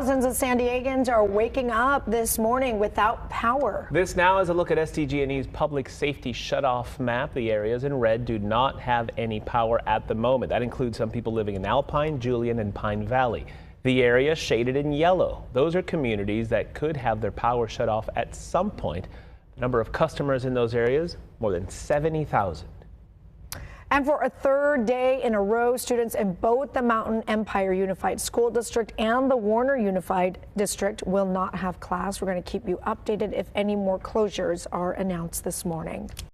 Thousands of San Diegans are waking up this morning without power. This now is a look at SDG&E's public safety shutoff map. The areas in red do not have any power at the moment. That includes some people living in Alpine, Julian, and Pine Valley. The area shaded in yellow, those are communities that could have their power shut off at some point. The number of customers in those areas, more than 70,000. And for a third day in a row, students in both the Mountain Empire Unified School District and the Warner Unified District will not have class. We're going to keep you updated if any more closures are announced this morning.